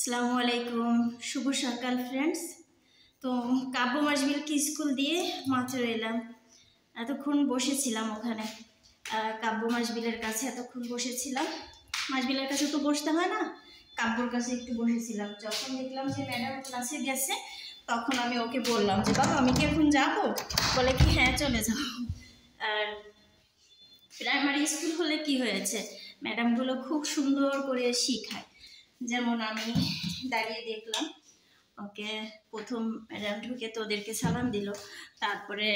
আসসালামু আলাইকুম, শুভ সকাল ফ্রেন্ডস। তো কাব্য মাসবিলকে স্কুল দিয়ে মাত্র এলাম। এতক্ষণ বসেছিলাম ওখানে কাব্য মাসবিলের কাছে, এতক্ষণ বসেছিলাম। মাসবিলের কাছে তো বসতে হয় না, কাব্যর কাছে একটু বসেছিলাম। যখন দেখলাম যে ম্যাডাম ক্লাসে গেছে, তখন আমি ওকে বললাম যে বাবা আমি কি এখন যাবো? বলে কি হ্যাঁ চলে যাও। আর প্রাইমারি স্কুল হলে কি হয়েছে, ম্যাডামগুলো খুব সুন্দর করে শিখায়। যেমন আমি দাঁড়িয়ে দেখলাম, ওকে প্রথম ম্যাডাম ঢুকে তো ওদেরকে সালাম দিল, তারপরে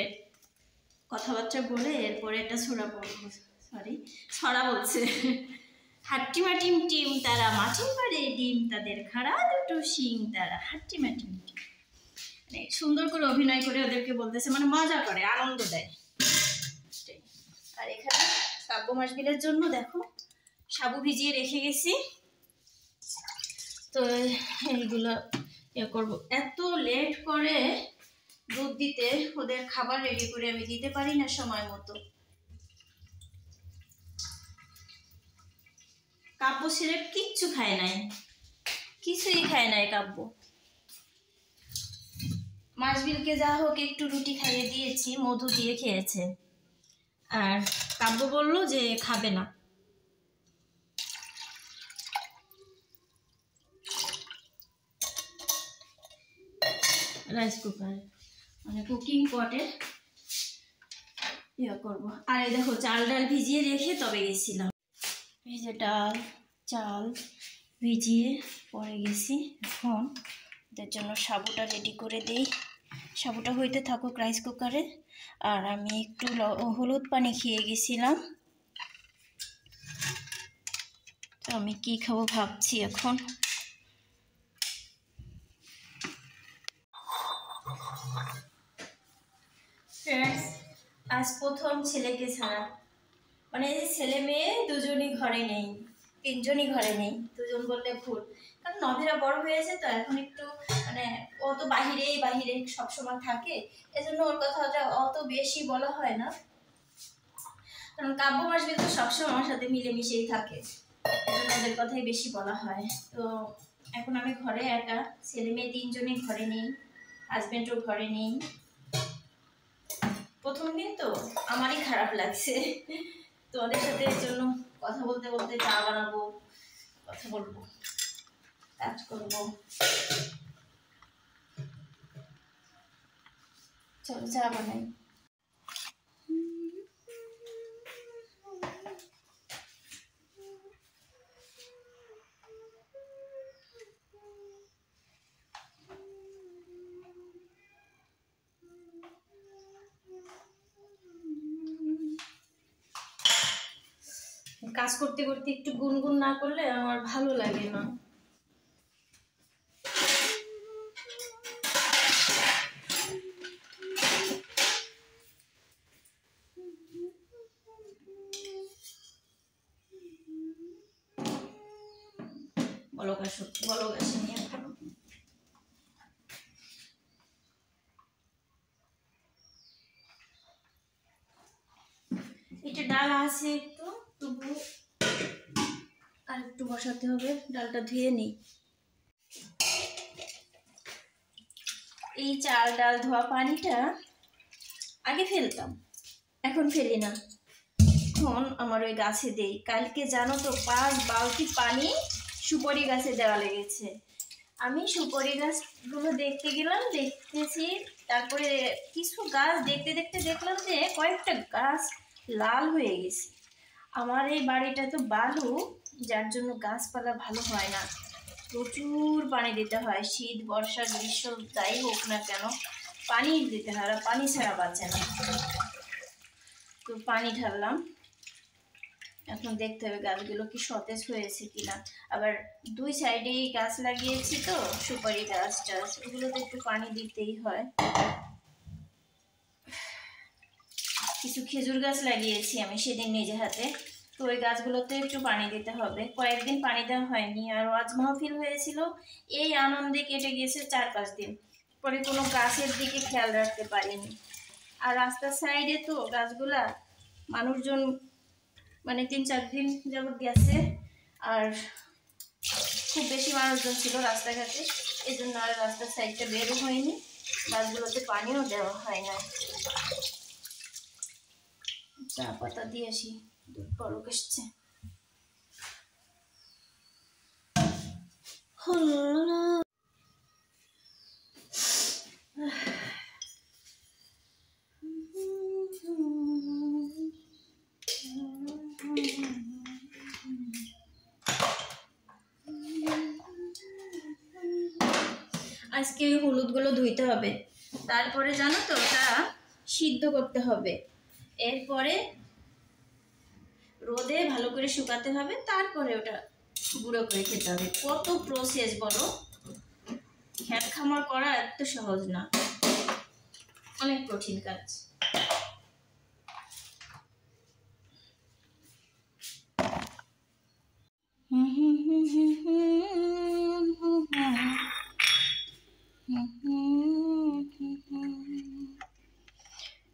কথাবার্তা বলে এরপরে একটা ছড়া বলছে, হাট্টিমাটিম টিম তারা মাটির পারে ডিম, তাদের খাড়া দুটো শিং তারা হাট্টিমাটিম টিম। মানে সুন্দর করে অভিনয় করে ওদেরকে বলতেছে, মানে মজা করে, আনন্দ দেয়। আর এখানে কাব্য মাসবিলের জন্য দেখো সাবু ভিজিয়ে রেখে গেছি। তো এইগুলো ইয়ে করবো, এত লেট করে দুধ দিতে, ওদের খাবার রেডি করে আমি দিতে পারি না সময় মতো। কাব্য সিলেট কিচ্ছু খায় নাই, কিছুই খায় নাই কাব্য। মাসবিলকে যা হোক একটু রুটি খাইয়ে দিয়েছি, মধু দিয়ে খেয়েছে। আর কাব্য বললো যে খাবে না। রাইস কুকার মানে কুকিং পটে ইয়ে করবো। আর এই দেখো চাল ডাল ভিজিয়ে রেখে তবে গেছিলাম। এই যে ডাল চাল ভিজিয়ে পরে গেছি, এখন ওদের জন্য সাবুটা রেডি করে দিই। সাবুটা হইতে থাকুক রাইস কুকারে। আর আমি একটু হলুদ পানি খেয়ে গেছিলাম, তো আমি কি খাবো ভাবছি এখন। আজ প্রথম ছেলেকে ছাড়া, মানে ছেলে মেয়ে দুজনই ঘরে নেই, তিনজনই ঘরে নেই, দুজন বললে ভুল, কারণ নভেরা বড় হয়েছে তো এখন একটু মানে ও তো বাহিরে সবসময় থাকে, এজন্য ওর কথা অত বেশি বলা হয় না। কারণ কাব্য মাসবিল তো সবসময় আমার সাথে মিলেমিশেই থাকে, এজন্য ওদের কথাই বেশি বলা হয়। তো এখন আমি ঘরে একা, ছেলে মেয়ে তিনজনই ঘরে নেই, হাজবেন্ডও ঘরে নেই। প্রথম দিন তো আমারই খারাপ লাগছে, তো ওদের সাথে এর জন্য কথা বলতে বলতে চা বানাবো, কথা বলবো, কাজ করবো। চলো চা বানাই। কাজ করতে করতে একটু গুনগুন না করলে আমার ভালো লাগে না। বলো গাছ নিয়ে এটা ডাল আছে একটু, তবু আর একটু বসাতে হবে, ডালটা ধুয়ে নিই। এই চাল ডাল ধোয়া পানিটা আগে ফেলতাম, এখন ফেলি না, এখন আমার ওই গাছে দেই। কালকে জানো তো 5 বালতি পানি সুপারি গাছে দেওয়া লেগেছে। আমি সুপারি গাছগুলো দেখতে গেলাম, দেখতেছি, তারপরে কিছু গাছ দেখতে দেখতে দেখলাম যে কয়েকটা গাছ লাল হয়ে গেছে। আমার এই বাড়িটা তো বালু, যার জন্য গাছপালা ভালো হয় না, প্রচুর পানি দিতে হয়, শীত বর্ষা গ্রীষ্ম যাই হোক না কেন পানি দিতে হয়, আর পানি ছাড়া বাঁচে না। তো পানি ঢাললাম, এখন দেখতে হবে গাছগুলো কি সতেজ হয়েছে কিনা। আবার 2 সাইডেই গাছ লাগিয়েছি তো, সুপারি গাছ টাছ, এগুলোতে একটু পানি দিতেই হয়। কিছু খেজুর গাছ লাগিয়েছি আমি সেদিন নিজে হাতে, তো ওই গাছগুলোতে একটু পানি দিতে হবে। কয়েকদিন পানি দেওয়া হয়নি, আর ওয়াজ মাহফিল হয়েছিল, এই আনন্দে কেটে গিয়েছে 4-5 দিন, পরে কোনো গাছের দিকে খেয়াল রাখতে পারিনি। আর রাস্তার সাইডে তো গাছগুলা মানুষজন মানে 3-4 দিন যাবত গেছে, আর খুব বেশি মানুষজন ছিল রাস্তাঘাটে, এই জন্য আর রাস্তার সাইডটা বেরো হয়নি, গাছগুলোতে পানিও দেওয়া হয় না। চা পাতা দিয়ে আসি, দুধ বরক এসছে। আজকে হলুদগুলো ধুইতে হবে, তারপরে জানো তো ওটা সিদ্ধ করতে হবে, এরপরে রোদে ভালো করে শুকাতে হবে, তারপরে ওটা গুঁড়ো করে খেতে হবে। কত প্রসেস বলো, খ্যাত খামার করা এত সহজ না, অনেক কঠিন কাজ।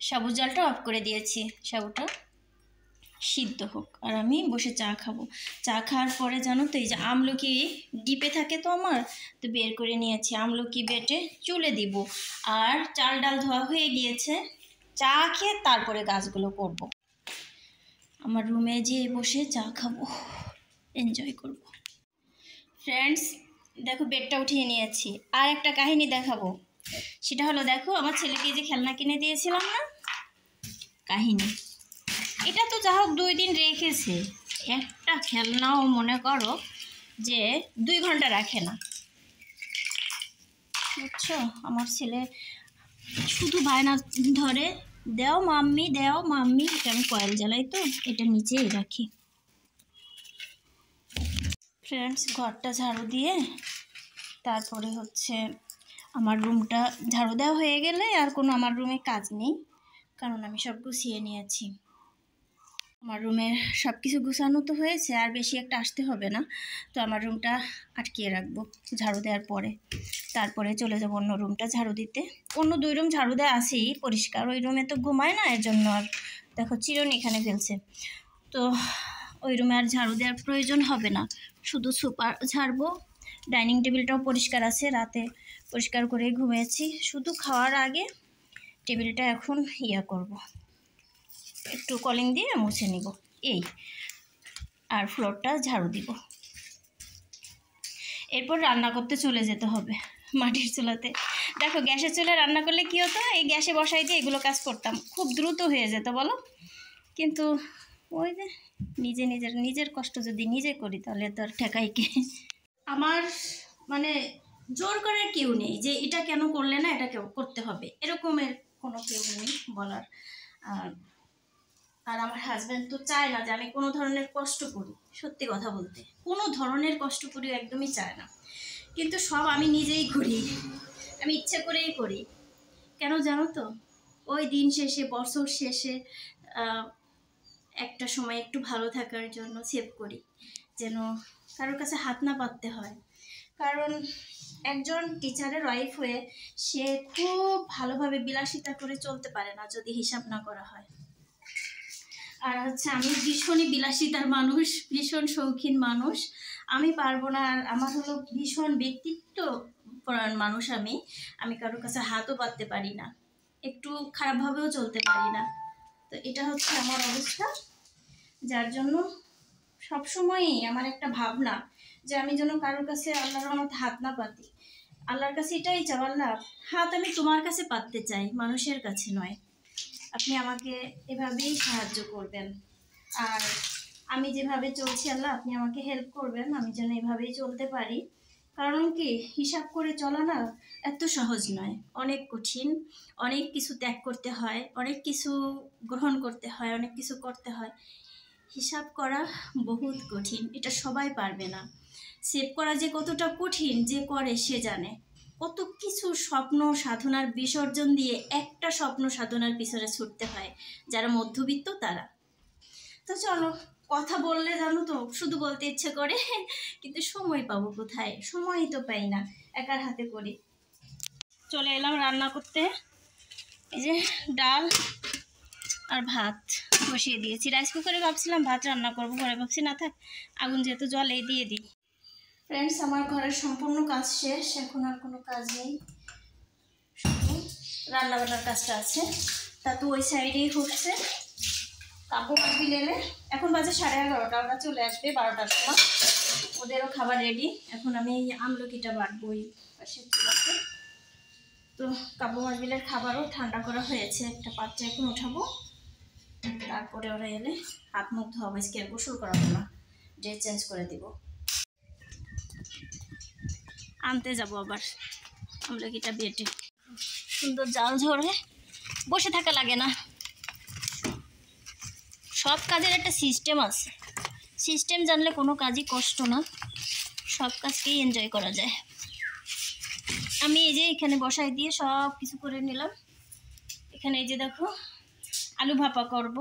সাবুর জালটা অফ করে দিয়েছি, সাবুটা সিদ্ধ হোক আর আমি বসে চা খাবো। চা খাওয়ার পরে জানো তো এই যে আমলকি ডিপে থাকে তো আমার, তো বের করে নিয়েছি, আমলকি বেটে চুলে দিব। আর চাল ডাল ধোয়া হয়ে গিয়েছে, চা খেয়ে তারপরে গাছগুলো করব। আমার রুমে যেয়ে বসে চা খাবো, এনজয় করব। ফ্রেন্ডস দেখো বেডটা উঠিয়ে নিয়েছি, আর একটা কাহিনী দেখাবো। সেটা হলো দেখো আমার ছেলেকে যে খেলনা কিনে দিয়েছিলাম না, কাহিনী এটা তো যা হোক 2 দিন রেখেছে, একটা খেলনাও মনে করো যে 2 ঘন্টা রাখে না, বুঝছো। আমার ছেলে শুধু বায়না ধরে, দাও মাম্মি দাও মাম্মি। এটা আমি কয়েল জ্বালাই তো, এটা নিচেই রাখি। ফ্রেন্ডস ঘরটা ঝাড়ু দিয়ে তারপরে হচ্ছে আমার রুমটা ঝাড়ু দেওয়া হয়ে গেলে আর কোনো আমার রুমে কাজ নেই, কারণ আমি সব গুছিয়ে নিয়েছি। আমার রুমের সব কিছু গুছানো তো হয়েছে, আর বেশি একটা আসতে হবে না, তো আমার রুমটা আটকিয়ে রাখবো ঝাড়ু দেওয়ার পরে, তারপরে চলে যাবো অন্য রুমটা ঝাড়ু দিতে। অন্য 2 রুম ঝাড়ু দেওয়া আছেই পরিষ্কার, ওই রুমে তো ঘুমায় না, এর জন্য আর দেখো চিরুনি এখানে ফেলছে, তো ওই রুমে আর ঝাড়ু দেওয়ার প্রয়োজন হবে না, শুধু সোফা ঝাড়বো। ডাইনিং টেবিলটাও পরিষ্কার আছে, রাতে পরিষ্কার করে ঘুমিয়েছি, শুধু খাওয়ার আগে টেবিলটা এখন করব, একটু কলিং দিয়ে মুছে নিব এই, আর ফ্লোরটা ঝাড়ু দিব। এরপর রান্না করতে চলে যেতে হবে মাটির চুলাতে। দেখো গ্যাসের চুলায় রান্না করলে কী হতো, এই গ্যাসে বসাই দিয়ে এগুলো কাজ করতাম, খুব দ্রুত হয়ে যেত বলো। কিন্তু ওই যে নিজের কষ্ট যদি নিজে করি তাহলে তো আর ঠেকাই কে। আমার মানে জোর করার কেউ নেই যে এটা কেন করলে না, এটা কেউ করতে হবে, এরকমের কোনো কেউ নেই বলার। আর আমার হাজব্যান্ড তো চায় না যে আমি কোনো ধরনের কষ্ট করি, সত্যি কথা বলতে কোনো ধরনের কষ্ট করি একদমই চায় না, কিন্তু সব আমি নিজেই করি, আমি ইচ্ছে করেই করি। কেন জানো তো, ওই দিন শেষে বছর শেষে একটা সময় একটু ভালো থাকার জন্য সেভ করি, যেন কারোর কাছে হাত না পাততে হয়। কারণ একজন টিচারের ওয়াইফ হয়ে সে খুব ভালোভাবে বিলাসিতা করে চলতে পারে না যদি হিসাব না করা হয়। আর হচ্ছে আমি ভীষণই বিলাসিতার মানুষ, ভীষণ শৌখিন মানুষ, আমি পারবো না। আর আমার হলো ভীষণ ব্যক্তিত্ব পরায়ণ মানুষ, আমি কারোর কাছে হাতও পাততে পারি না, একটু খারাপভাবেও চলতে পারি না। তো এটা হচ্ছে আমার অবস্থা, যার জন্য সবসময়ই আমার একটা ভাবনা যে আমি যেন কারোর কাছে আল্লাহর রহমতে হাত না পাতি। আল্লাহর কাছে এটাই চাও, আল্লাহ হাত আমি তোমার কাছে পাততে চাই, মানুষের কাছে নয়। আপনি আমাকে এভাবেই সাহায্য করবেন, আর আমি যেভাবে চলছি আল্লাহ আপনি আমাকে হেল্প করবেন, আমি যেন এভাবেই চলতে পারি। কারণ কি হিসাব করে চলা না এত সহজ নয়, অনেক কঠিন, অনেক কিছু ত্যাগ করতে হয়, অনেক কিছু গ্রহণ করতে হয়, অনেক কিছু করতে হয়। হিসাব করা বহুত কঠিন, এটা সবাই পারবে না। সেভ করা যে কতটা কঠিন যে করে সে জানে। কত কিছু স্বপ্ন সাধনার বিসর্জন দিয়ে একটা স্বপ্ন সাধনার পিছনে ছুটতে হয় যারা মধ্যবিত্ত তারা। তো চলো, কথা বললে জানো তো শুধু বলতে ইচ্ছে করে, কিন্তু সময় পাবো কোথায়, সময়ই তো পাই না, একার হাতে করি। চলে এলাম রান্না করতে, এই যে ডাল আর ভাত বসিয়ে দিয়েছি। রাইস কুকারে ভাবছিলাম ভাত রান্না করবো, ঘরে ভাবছি না থাক আগুন যেহেতু জলে দিয়ে দিই। ফ্রেন্ডস, আমার ঘরের সম্পূর্ণ কাজ শেষ, এখন আর কোনো কাজ নেই, শুধু রান্নাবান্নার কাজটা আছে। তা তো ওই সাইডেই হচ্ছে। কাব্য মাছবিল এলে, এখন বাজে 11:30, ওরা চলে আসবে 12টার সময়, ওদেরও খাবার রেডি। এখন আমি এই আমলকিটা বাটবো ওই পাশে চুলাতে। তো কাব্য মাছবিলের খাবারও ঠান্ডা করা হয়েছে, একটা পাত্রে এখন উঠাবো। তারপরে ওরা এলে হাত মুখ ধোয়াবো, আজকে আর গোসল করাবো না, ড্রেস চেঞ্জ করে দিব। আনতে যাবো আবার আমলকিটা বেটে, সুন্দর জাল ঝরে, বসে থাকা লাগে না। সব কাজের একটা সিস্টেম আছে, সিস্টেম জানলে কোনো কাজই কষ্ট না, সব কাজকেই এনজয় করা যায়। আমি এই যে এখানে বসাই দিয়ে সব কিছু করে নিলাম। এখানে এই যে দেখো আলু ভাপা করব,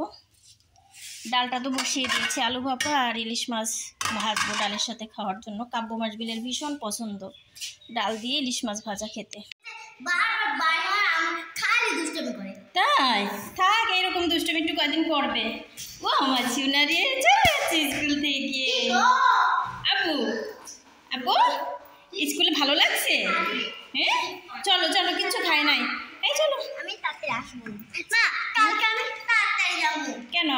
ডালটা তো বসিয়ে দিয়েছি। আলু ভাপা আর ইলিশ মাছ ভাজবো ডালের সাথে খাওয়ার জন্য। কাব্য মাছবিলের ভীষণ পছন্দ ডাল দিয়ে ইলিশ মাছ ভাজা খেতে। তাই থাক, এরকম দুষ্টুমি একটু কদিন করবে। ও আমার সোনারে চলে যাচ্ছে স্কুল থেকে। আপু আপু স্কুলে ভালো লাগছে? হ্যাঁ চলো চলো, কিচ্ছু খাই নাই। এই চলো, আমি তাড়াতাড়ি আসবো না, কালকে আমি তাড়াতাড়ি যাব। কেন?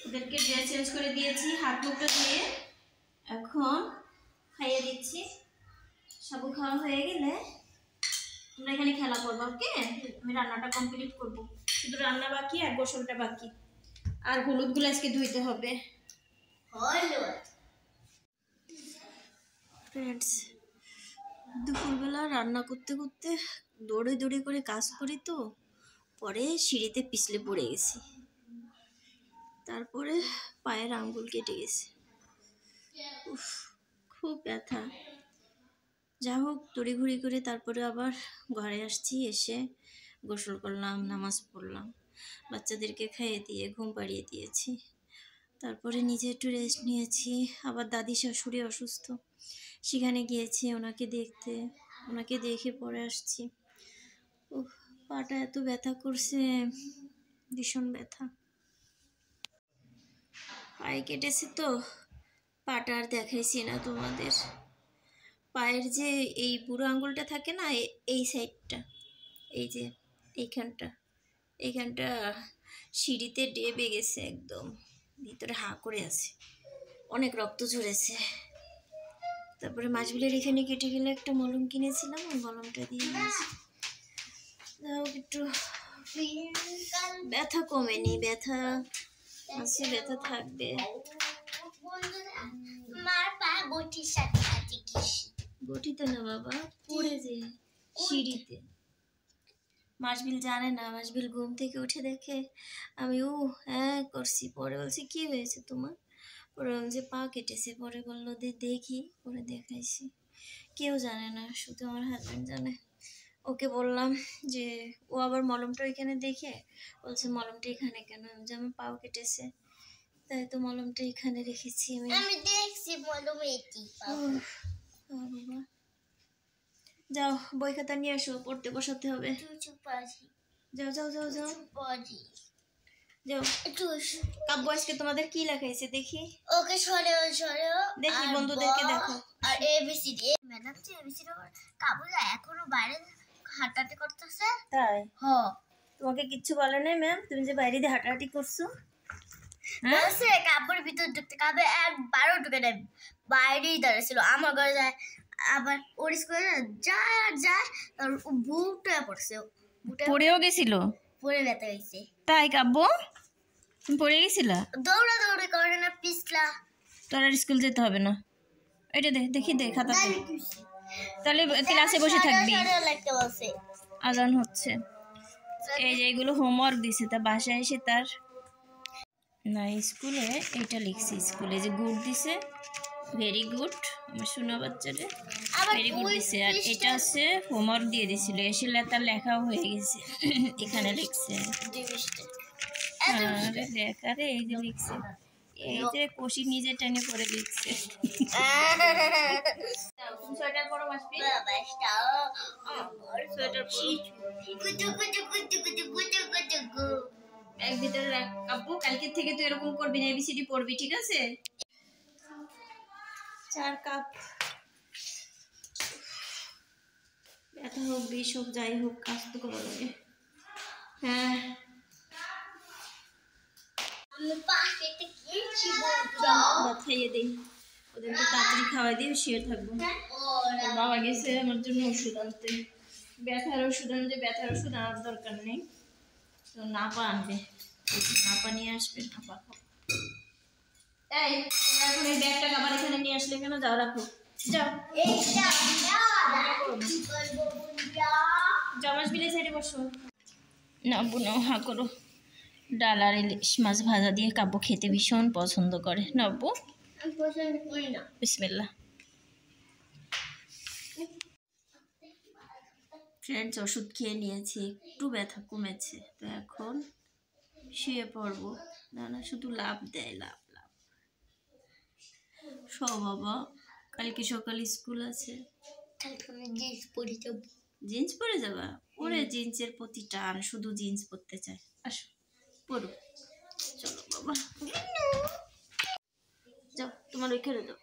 ওদেরকে ড্রেস চেঞ্জ করে দিয়েছি, হাত মুখটা ধুয়ে এখন খাইয়ে দিচ্ছি। সাবু খাওয়া হয়ে গেলে তোমরা এখানে খেলা করবো, ওকে? আমি রান্নাটা কমপ্লিট করব, শুধু রান্না বাকি আর গোসলটা বাকি, আর হলুদগুলো আজকে ধুইতে হবে। ফ্রেন্ডস, দুপুরবেলা রান্না করতে করতে দৌড়ে দৌড়ে করে কাজ করি, তো পরে সিঁড়িতে পিছলে পড়ে গেছি, তারপরে পায়ের আঙ্গুল কেটে গেছে। উফ, খুব ব্যথা। যা হোক তড়িঘড়ি করে তারপরে আবার ঘরে আসছি, এসে গোসল করলাম, নামাজ পড়লাম, বাচ্চাদেরকে খাইয়ে দিয়ে ঘুম পাড়িয়ে দিয়েছি, তারপরে নিজে একটু রেস্ট নিয়েছি। আবার দাদি শাশুড়ি অসুস্থ, সেখানে গিয়েছি ওনাকে দেখতে, ওনাকে দেখে পরে আসছি। উফ, পাটা এত ব্যথা করছে, ভীষণ ব্যথা। পায়ে কেটেছে তো, পাটা আর দেখাইছি না তোমাদের। পায়ের যে এই বুড়ো আঙ্গুলটা থাকে না, এই সাইডটা, এই যে এইখানটা সিঁড়িতে ডেবে গেছে, একদম ভিতরে হাঁ করে আছে, অনেক রক্ত ঝরেছে। তারপরে মাছবিলের এখানে কেটে গেলে একটা মলম কিনেছিলাম, ওই মলমটা দিয়ে দিয়েছি। একটু ব্যথা কমেনি, ব্যথা আছে, ব্যথা থাকবে। বটিতে না বাবা, পড়েছে সিঁড়িতে। মাছবিল জানে না, মাছবিল ঘুম থেকে উঠে দেখে আমি হ্যাঁ করছি, পরে বলছি কি হয়েছে তোমার? পরে যে পা কেটেছে, পরে বললো দেখি, পরে দেখাইছি। কেউ জানে না, শুধু আমার হাজবেন্ড জানে। ওকে বললাম যে, ও আবার মলমটা ওইখানে দেখে বলছে মলমটা এখানে কেন? যে আমার পাও কেটেছে, তাই তো মলমটা এখানে রেখেছি। আমি দেখছি মলম এটি। বাবা যাও, বই খাতা নিয়ে আসো, পড়তে বসাতে হবে। যাও যাও যাও যাও যাও। কাব্য আজকে তোমাদের কি লেখাইছে দেখি? ওকে সরেও দেখি, বন্ধুদেরকে দেখো। আর এবিসিডি, ম্যাডাম যে এবিসিডি কাব্য এখনো বাইরে হাঁটাহাঁটি করতেছে। তাই? হ্যাঁ। তোমাকে কিচ্ছু বলে নাই ম্যাম, তুমি যে বাইরে দিয়ে হাঁটাহাঁটি করছো? বলছে কাব্যের ভিতর ঢুকতে, কাব্য একবারও ঢুকে নেই, বাইরেই দাঁড়িয়েছিল। আমার ঘরে যায়, আবার ওর স্কুলে যায় তার বুটে পড়ছে, পড়েও গেছিল, পড়ে ব্যথা হয়েছে। তাই কাব্য তুমি পড়ে গেছিলা? দৌড়াদৌড়ি করে না, পিছলা। তোর আর স্কুল যেতে হবে না, এটা দেখি দে খাতা, তাহলে ক্লাসে বসে থাকবি। আজান হচ্ছে। এই যে এগুলো হোমওয়ার্ক দিছে, তা বাসায় এসে তার না, স্কুলে এইটা লিখছি, স্কুলে যে গুড দিছে, ভেরি গুড, আমার শোনা বাচ্চারে ভেরি গুড দিছে। আর এটা হচ্ছে হোমওয়ার্ক দিয়ে দিছিল, এসে তার লেখাও হয়ে গেছে, এখানে লিখছে। আরে দেখ, আরে এই যে লিখছে, এই যে কষি নিজে টেনে করে দিচ্ছে। সোয়েটার পরো মাসবি, সোয়েটার ব্যাগ ভিতরে রাখ কাব্বু। কালকে থেকে তুই এরকম করবি না, এবিসিডি পড়বি, ঠিক আছে? 4 কাপ, ব্যথা হোক বিষ হোক যাই হোক কাজ তো করা লাগে। হ্যাঁ খাইয়ে দিই ওদেরকে, তাড়াতাড়ি খাওয়াই দিয়ে শুয়ে থাকবো। বাবা গেছে আমার জন্য ওষুধ আনতে, ব্যথার ওষুধ আনতে। ব্যথার ওষুধ আনার দরকার নেই, তো নাপা আনবে, নাপা নিয়ে আসবে, নাপা খাও। এই এখন এই ব্যাগটা আবার এখানে নিয়ে আসলে কেন? যাও রাখো, যাও জামাস বিলে সাইডে বসো। না বুনো হা করো। ডাল আর ইলিশ মাছ ভাজা দিয়ে কাব্য খেতে ভীষণ পছন্দ করে। নব্য বিসমিল্লাহ। ফ্রেন্ডস ওষুধ খেয়ে নিয়েছি, একটু ব্যথা কমেছে, তো এখন শুয়ে পড়বো। না না শুধু লাভ দেয়, লাভ লাভ। বাবা কালকে সকালে স্কুল আছে, জিন্স পরে যাবা? ওরে জিন্সের প্রতি টান, শুধু জিন্স পরতে চায়। আসো পড়ো, চলো বাবা যাও, তোমার ওইখানে যাও।